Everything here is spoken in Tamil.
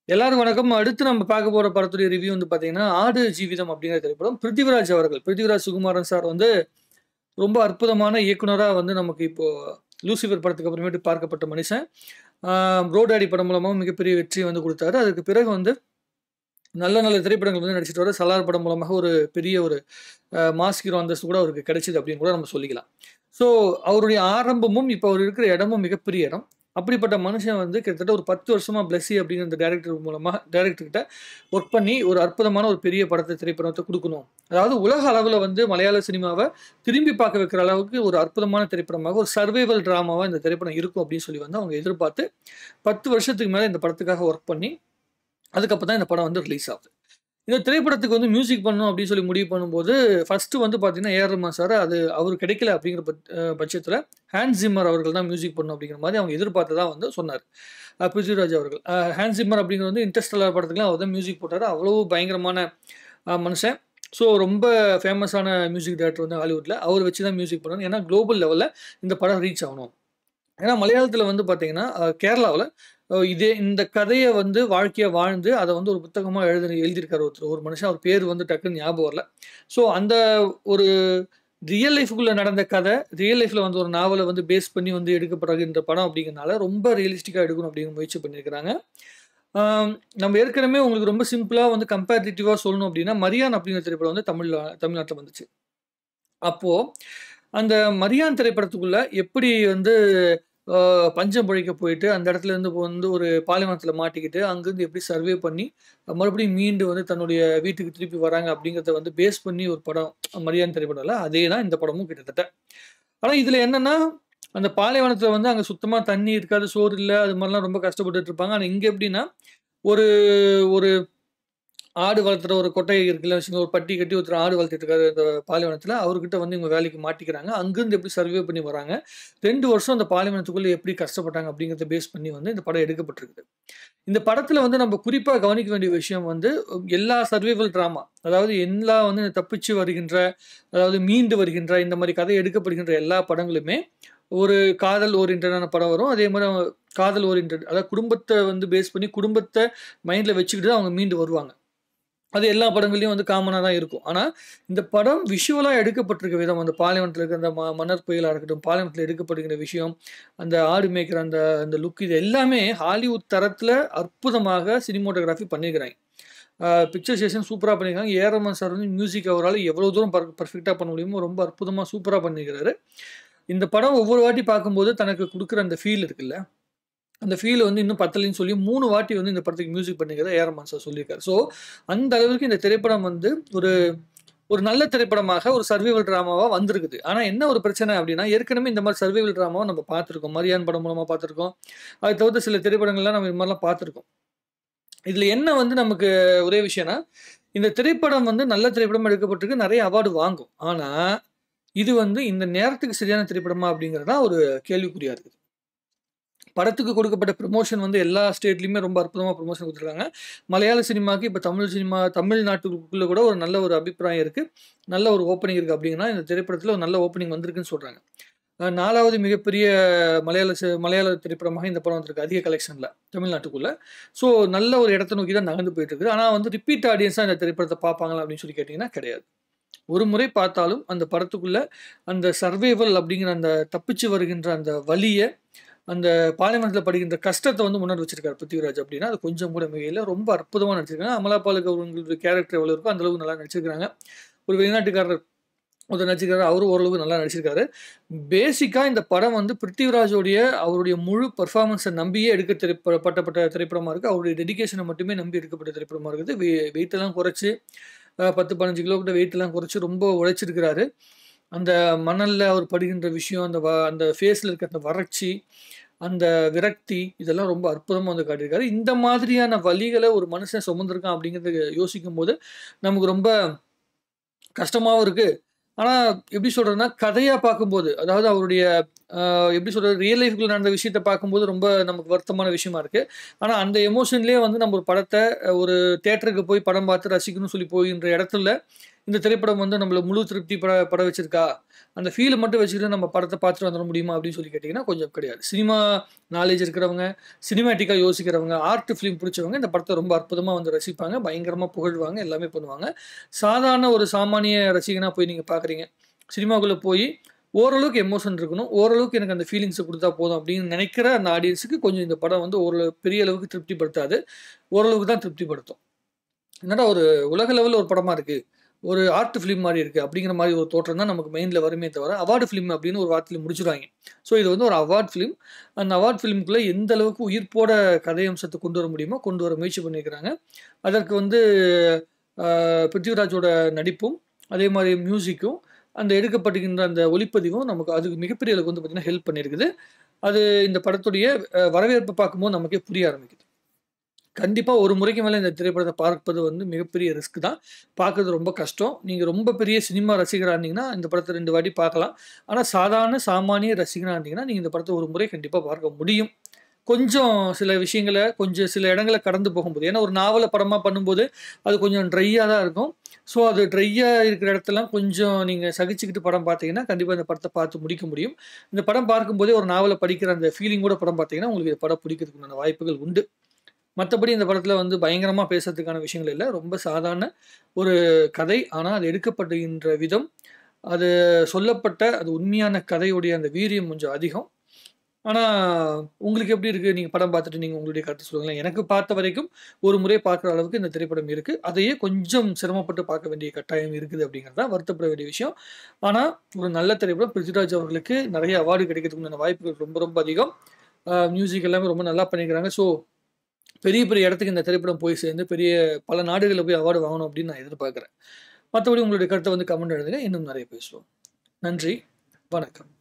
எல்லாருக்கும் வணக்கம். அடுத்து நம்ம பார்க்க போற படத்துடைய ரிவ்யூ வந்து பார்த்தீங்கன்னா, ஆடு ஜீவிதம் அப்படிங்கிற திரைப்படம். பிருத்திவிராஜ் அவர்கள், பிருத்திவிராஜ் சுகுமாரன் சார் வந்து ரொம்ப அற்புதமான இயக்குனரா வந்து நமக்கு இப்போ லூசிஃபர் படத்துக்கு அப்புறமேட்டு பார்க்கப்பட்ட மனுஷன். ஆ ரோடாடி படம் மூலமா மிகப்பெரிய வெற்றிய வந்து குடுத்தாரு. அதுக்கு பிறகு வந்து நல்ல நல்ல திரைப்படங்கள் வந்து நடிச்சிட்டு வராரு. சலார் படம் மூலமாக ஒரு பெரிய ஒரு மாஸ் ஹீரோ அந்தஸ்து கூட அவருக்கு கிடைச்சது அப்படின்னு கூட நம்ம சொல்லிக்கலாம். ஸோ அவருடைய ஆரம்பமும், இப்போ அவர் இருக்கிற இடமும் மிகப்பெரிய இடம். அப்படிப்பட்ட மனுஷன் வந்து கிட்டத்தட்ட ஒரு 10 வருஷமா பிளஸ்ஸி அப்படிங்கிற அந்த டைரக்டர் கிட்ட ஒர்க் பண்ணி ஒரு அற்புதமான ஒரு பெரிய திரைப்படத்தை குடுக்கணும். அதாவது உலக அளவுல வந்து மலையாள சினிமாவ திரும்பி பார்க்க வைக்கிற அளவுக்கு ஒரு அற்புதமான திரைப்படமாக, ஒரு சர்வைவல் டிராமாவா இந்த திரைப்படம் இருக்கும் அப்படின்னு சொல்லி வந்து அவங்க எதிர்பார்த்து 10 வருஷத்துக்கு மேல இந்த படத்துக்காக ஒர்க் பண்ணி, அதுக்கப்புறம் தான் இந்த படம் வந்து ரிலீஸ் ஆகுது. இந்த திரைப்படத்துக்கு வந்து மியூசிக் பண்ணணும் அப்படின்னு சொல்லி முடிவு பண்ணும்போது, ஃபர்ஸ்ட்டு வந்து பார்த்தீங்கன்னா, ஏஆர் ரஹ்மான் சார் அது அவரு கிடைக்கல அப்படிங்கிற பட்சத்தில ஹான்ஸ் சிம்மர் அவர்கள் தான் மியூசிக் பண்ணணும் அப்படிங்கிற மாரி அவங்க எதிர்பார்த்ததா வந்து சொன்னாரு. பிருத்விராஜ் அவர்கள். ஹான்ஸ் சிம்மர் அப்படிங்கிறவர் வந்து இன்டர்ஸ்டெல்லார் படத்துக்குலாம் அவர் தான் மியூசிக் போட்டாரு. அவ்வளவு பயங்கரமான மனுஷன். ஸோ ரொம்ப ஃபேமஸான மியூசிக் டைரக்டர் வந்து ஹாலிவுட்ல. அவர வச்சு தான் மியூசிக் பண்ணணும். ஏன்னா குளோபல் லெவல்ல இந்த படம் ரீச் ஆகணும். ஏன்னா மலையாளத்தில வந்து பார்த்தீங்கன்னா, கேரளாவுல இந்த கதைய வந்து வாழ்க்கையா வாழ்ந்து, அத வந்து ஒரு புத்தகமா எழுதியிருக்காரு ஒருத்தர். ஒரு மனுஷன். அவர் பேரு வந்து டக்குன்னு ஞாபகம் வரல. ஸோ அந்த ஒரு ரியல் லைஃப்க்குள்ள நடந்த கதை, ரியல் லைஃப்ல வந்து ஒரு நாவல வந்து பேஸ் பண்ணி வந்து எடுக்கப்படுகின்ற படம் அப்படிங்கிறனால, ரொம்ப ரியலிஸ்டிக்கா எடுக்கணும் அப்படின்னு முயற்சி பண்ணியிருக்கிறாங்க. ஆம் நம்ம ஏற்கனவே உங்களுக்கு ரொம்ப சிம்பிளா வந்து கம்பேரிட்டிவா சொல்லணும் அப்படின்னா, மரியான் அப்படிங்கிற திரைப்படம் வந்து தமிழ்நாட்டுல வந்துச்சு. அப்போ அந்த மரியான் திரைப்படத்துக்குள்ள எப்படி வந்து பஞ்சம் பிழைக்க போயிட்டு, அந்த இடத்துல இருந்து வந்து ஒரு பாலைவனத்தில மாட்டிக்கிட்டு, அங்கருந்து எப்படி சர்வே பண்ணி, மறுபடியும் மீண்டு வந்து தன்னுடைய வீட்டுக்கு திருப்பி வராங்க அப்படிங்கிறத வந்து பேஸ் பண்ணி ஒரு படம் மரியான் திரைப்படம்ல. அதே தான் இந்த படமும் கிட்டத்தட்ட. ஆனா இதுல என்னன்னா, அந்த பாலைவனத்தில வந்து அங்க சுத்தமா தண்ணி இருக்காது, சோறு இல்ல. அது மாரிலாம் ரொம்ப கஷ்டப்பட்டுட்டு இருப்பாங்க. ஆனா இங்க எப்படின்னா, ஒரு ஒரு ஆடு வளர்த்துற ஒரு கொட்டகை இருக்குல்ல, ஒரு பட்டி கட்டி ஒருத்தர் ஆடு வளர்த்துட்டு இருக்காரு அந்த பாலைவனத்தில. அவர்கிட்ட வந்து இவங்க வேலைக்கு மாட்டிக்கிறாங்க. அங்கருந்து எப்படி சர்வே பண்ணி வராங்க. 2 வருஷம் அந்த பாலைவனத்துக்குள்ள எப்படி கஷ்டப்பட்டாங்க அப்படிங்கிறத பேஸ் பண்ணி வந்து இந்த படம் எடுக்கப்பட்டிருக்குது. இந்த படத்துல வந்து நம்ம குறிப்பா கவனிக்க வேண்டிய விஷயம் வந்து, எல்லா சர்வைவல் டிராமா, அதாவது வந்து தப்பிச்சு வருகின்ற, அதாவது மீண்டு வருகின்ற இந்த மாரி கதை எடுக்கப்படுகின்ற எல்லா படங்களுமே, ஒரு காதல் ஓரியன்டடான படம் வரும். அதே மாரி காதல் ஓரியன்டட், அதாவது குடும்பத்த வந்து பேஸ் பண்ணி குடும்பத்த மைண்ட்ல வச்சுக்கிட்டு தான் அவங்க மீண்டு வருவாங்க. அது எல்லா படங்கள்லயும் வந்து காமனா தான் இருக்கும். ஆனா, இந்த படம் விஷுவலா எடுக்கப்பட்டிருக்க விதம், அந்த பாலைவனத்தில இருக்கிற அந்த மணற் புயலா இருக்கட்டும், பாலைவனத்தில எடுக்கப்படுகிற விஷயம், அந்த ஆடு மேய்க்கிற அந்த அந்த லுக், இது எல்லாமே ஹாலிவுட் தரத்தில அற்புதமாக சினிமாட்டோகிராஃபி பண்ணியிருக்கிறாய்ங்க. பிக்சரைசேஷன் சூப்பரா பண்ணியிருக்காங்க. ஏஆர் ரஹ்மான் சார் வந்து மியூசிக் அவரால எவ்வளோ தூரம் பெர்ஃபெக்ட்டா பண்ண முடியுமோ ரொம்ப அற்புதமா, சூப்பரா பண்ணியிருக்கிறாரு. இந்த படம் ஒவ்வொரு வாட்டி பார்க்கும்போது தனக்கு குடுக்குற அந்த ஃபீல் இருக்குல்ல, அந்த ஃபீல் வந்து இன்னும் பத்தலைன்னு சொல்லி 3 வாட்டி வந்து இந்த படத்துக்கு மியூசிக் பண்ணியிருக்கிறதா ஏஆர் ரஹ்மான் சார் சொல்லியிருக்காரு. ஸோ, அந்த அளவுக்கு இந்த திரைப்படம் வந்து ஒரு ஒரு நல்ல திரைப்படமாக, ஒரு சர்வைவல் டிராமாவா வந்திருக்குது. ஆனா என்ன ஒரு பிரச்சனை அப்டின்னா, ஏற்கனவே இந்த மாரி சர்வைவல் டிராமாவ நம்ம பார்த்துருக்கோம். மரியான் படம் மூலமா பார்த்துருக்கோம். அது தவிர்த்து சில திரைப்படங்கள்லாம் நம்ம இது மாரிலாம் பார்த்துருக்கோம். இதுல என்ன வந்து நமக்கு ஒரே விஷயம்னா, இந்த திரைப்படம் வந்து நல்ல திரைப்படமா எடுக்கப்பட்டிருக்கு. நெறைய அவார்டு வாங்கும். ஆனா, இது வந்து இந்த நேரத்துக்கு சரியான திரைப்படமா அப்டிங்கிறது தான் ஒரு கேள்விக்குறியா இருக்குது. படத்துக்கு கொடுக்கப்பட்ட ப்ரமோஷன் வந்து எல்லா ஸ்டேட்லயுமே ரொம்ப அற்புதமா ப்ரமோஷன் குடுத்துருக்காங்க. மலையாள சினிமாக்கு இப்ப தமிழ்நாட்டுக்குள்ள கூட ஒரு நல்ல ஒரு அபிப்பிராயம் இருக்கு. நல்ல ஒரு ஓப்பனிங் இருக்கு அப்டின்னா, இந்த திரைப்படத்துல ஒரு நல்ல ஓப்பனிங் வந்திருக்குன்னு சொல்றாங்க. 4வது மிகப்பெரிய மலையாள திரைப்படமாக இந்த படம் வந்திருக்கு. அதிக கலெக்ஷன்ல தமிழ்நாட்டுக்குள்ள. ஸோ நல்ல ஒரு இடத்த நோக்கி தான் நகர்ந்து போயிட்டு இருக்குது. ஆனா வந்து ரிப்பீட் ஆடியன்ஸா இந்த திரைப்படத்த பார்ப்பாங்களா அப்டின்னு சொல்லி கேட்டீங்கன்னா கிடையாது. ஒரு முறை பார்த்தாலும் அந்த படத்துக்குள்ள அந்த சர்வைவல் அப்டிங்கிற அந்த தப்பிச்சு வருகின்ற அந்த வலிய, அந்த பாலைவனத்தில படுகின்ற கஷ்டத்த வந்து முன்னாடி வச்சிருக்காரு பிருத்திவிராஜ் அப்டின்னா, அது கொஞ்சம் கூட மிகையில. ரொம்ப அற்புதமா நடிச்சிருக்காங்க. அமலா பாலுக்கு அவங்களுடைய கேரக்டர் எவ்வளோ இருக்கோ, அந்த அளவுக்கு நல்லா நடிச்சிருக்காங்க. ஒரு வெளிநாட்டுக்காரர் ஒருத்தர் நடிச்சிருக்காரு. அவரும் ஓரளவுக்கு நல்லா நடிச்சிருக்காரு. பேசிக்கா இந்த படம் வந்து பிருத்திவிராஜோடைய அவருடைய முழு பெர்ஃபார்மன்ஸ நம்பியே எடுக்க பட்டப்பட்ட திரைப்படமா இருக்கு. அவருடைய டெடிகேஷன மட்டுமே நம்பி எடுக்கப்பட்ட திரைப்படமா இருக்குது. வெயிட்டெல்லாம் குறைச்சு 10, 15 கிலோ கிட்ட வெயிட்லாம் குறைச்சு ரொம்ப உழைச்சிருக்கிறாரு. அந்த மணல்ல அவர் படுகின்ற விஷயம், அந்த ஃபேஸ்ல இருக்க அந்த வறட்சி, அந்த விரக்தி, இதெல்லாம் ரொம்ப அற்புதமா வந்து காட்டியிருக்காரு. இந்த மாதிரியான வலிகள ஒரு மனுஷன் சுமந்திருக்கான் அப்படிங்கிறத யோசிக்கும்போது, நமக்கு ரொம்ப கஷ்டமாவும் இருக்கு. ஆனா, எப்படி சொல்றதுன்னா, கதையா பார்க்கும்போது, அதாவது அவருடைய எப்படி சொல்றது, ரியல் லைஃப்ல நடந்த விஷயத்த பார்க்கும்போது ரொம்ப நமக்கு வருத்தமான விஷயமா இருக்கு. ஆனா அந்த எமோஷன்லயே வந்து நம்ம ஒரு படத்த ஒரு தியேட்டருக்கு போய் படம் பார்த்து ரசிக்கணும்னு சொல்லி போகின்ற இடத்துல, இந்த திரைப்படம் வந்து நம்மள முழு திருப்தி பட வச்சிருக்கா? அந்த ஃபீல மட்டும் வச்சுக்கிட்டு நம்ம படத்த பார்த்துட்டு வந்துர முடியுமா? அப்படின்னு சொல்லி கேட்டீங்கன்னா, கொஞ்சம் கிடையாது. சினிமா நாலேட்ஜ் இருக்கிறவங்க, சினிமேட்டிக்கா யோசிக்கிறவங்க, ஆர்ட் ஃபிலிம் புடிச்சவங்க இந்த படத்த ரொம்ப அற்புதமா வந்து ரசிப்பாங்க. பயங்கரமா புகழ்வாங்க. எல்லாமே பண்ணுவாங்க. சாதாரண ஒரு சாமானிய ரசிகனா போய் நீங்க பார்க்குறீங்க. சினிமாக்குள்ள போயி ஓரளவுக்கு எமோஷன் இருக்கணும். ஓரளவுக்கு எனக்கு அந்த ஃபீலிங்ஸ குடுத்தா போதும் அப்படின்னு நினைக்கிற அந்த ஆடியன்ஸுக்கு கொஞ்சம் இந்த படம் வந்து பெரிய அளவுக்கு திருப்திப்படுத்தாது. ஓரளவுக்கு தான் திருப்திப்படுத்தும். என்னடா ஒரு உலக லெவல்ல ஒரு படமா இருக்கு. ஒரு ஆர்ட் ஃபிலிம் மாரி இருக்கு. அப்படிங்கிற மாரி ஒரு தோற்றம் தான் நமக்கு மைண்ட்ல வருமே தவிர, அவார்ட் ஃபிலிம் அப்படின்னு ஒரு வார்த்தையில முடிச்சுருவாய்ங்க. ஸோ இது வந்து ஒரு அவார்ட் ஃபிலிம். அந்த அவார்ட் ஃபிலிம்குள்ள எந்த அளவுக்கு உயிர்ப்போட கதை அம்சத்த கொண்டு வர முடியுமோ, கொண்டு வர முயற்சி பண்ணியிருக்கிறாங்க. அதற்கு வந்து பிருத்திவிராஜோட நடிப்பும், அதே மாரி மியூசிக்கும், அந்த எடுக்கப்பட்டுகின்ற அந்த ஒளிப்பதிவும் நமக்கு அதுக்கு மிகப்பெரிய அளவுக்கு வந்து பார்த்தீங்கன்னா, ஹெல்ப் பண்ணியிருக்குது. அது இந்த படத்துடைய வரவேற்பு பார்க்கும்போது நமக்கே புரிய ஆரம்பிக்குது. கண்டிப்பா ஒரு முறைக்கு மேல இந்த திரைப்படத்த பார்ப்பது வந்து மிகப்பெரிய ரிஸ்க் தான். பார்க்கறது ரொம்ப கஷ்டம். நீங்க ரொம்ப பெரிய சினிமா ரசிகரா இருந்தீங்கன்னா, இந்த படத்த 2 வாட்டி பார்க்கலாம். ஆனா சாதாரண சாமானிய ரசிகனா இருந்தீங்கன்னா, நீங்க இந்த படத்த ஒரு முறை கண்டிப்பா பார்க்க முடியும். கொஞ்சம் சில விஷயங்கள கொஞ்சம் சில இடங்கள கடந்து போகும்போது ஏன்னா ஒரு நாவல படமா பண்ணும்போது, அது கொஞ்சம் ட்ரையா தான் இருக்கும். ஸோ அது ட்ரையா இருக்கிற இடத்தெல்லாம் கொஞ்சம் நீங்க சகிச்சுக்கிட்டு படம் பார்த்தீங்கன்னா, கண்டிப்பா இந்த படத்த பார்த்து முடிக்க முடியும். இந்த படம் பார்க்கும்போதே ஒரு நாவல படிக்கிற அந்த ஃபீலிங்கோட படம் பார்த்தீங்கன்னா, உங்களுக்கு இந்த படம் பிடிக்கிறதுக்கு உண்டான வாய்ப்புகள் உண்டு. மத்தபடி இந்த படத்துல வந்து பயங்கரமா பேசுறதுக்கான விஷயங்கள் இல்ல. ரொம்ப சாதாரண ஒரு கதை. ஆனா, அது எடுக்கப்படுகின்ற விதம், அது சொல்லப்பட்ட அது உண்மையான கதையுடைய அந்த வீரியம் கொஞ்சம் அதிகம். ஆனா, உங்களுக்கு எப்படி இருக்கு? நீங்க படம் பார்த்துட்டு நீங்க உங்களுடைய கருத்து சொல்லுங்களேன். எனக்கு பார்த்த வரைக்கும் ஒரு முறை பார்க்குற அளவுக்கு இந்த திரைப்படம் இருக்கு. அதையே கொஞ்சம் சிரமப்பட்டு பார்க்க வேண்டிய கட்டாயம் இருக்குது அப்படிங்கிறது தான் வருத்தப்பட வேண்டிய விஷயம். ஆனா, ஒரு நல்ல திரைப்படம் பிருத்திவிராஜ் அவர்களுக்கு நெறைய அவார்டு கிடைக்கிறதுக்கு உண்டான வாய்ப்புகள் ரொம்ப ரொம்ப அதிகம். மியூசிக் எல்லாமே ரொம்ப நல்லா பண்ணியிருக்காங்க. ஸோ பெரிய பெரிய இடத்துக்கு இந்த திரைப்படம் போய் சேர்ந்து, பல நாடுகள்ல போய் அவார்டு வாங்கணும் அப்படின்னு நான் எதிர்பார்க்கிறேன். மத்தபடி உங்களுடைய கருத்த வந்து கமெண்ட் எழுதுங்க. இன்னும் நெறைய பேசுவோம். நன்றி. வணக்கம்.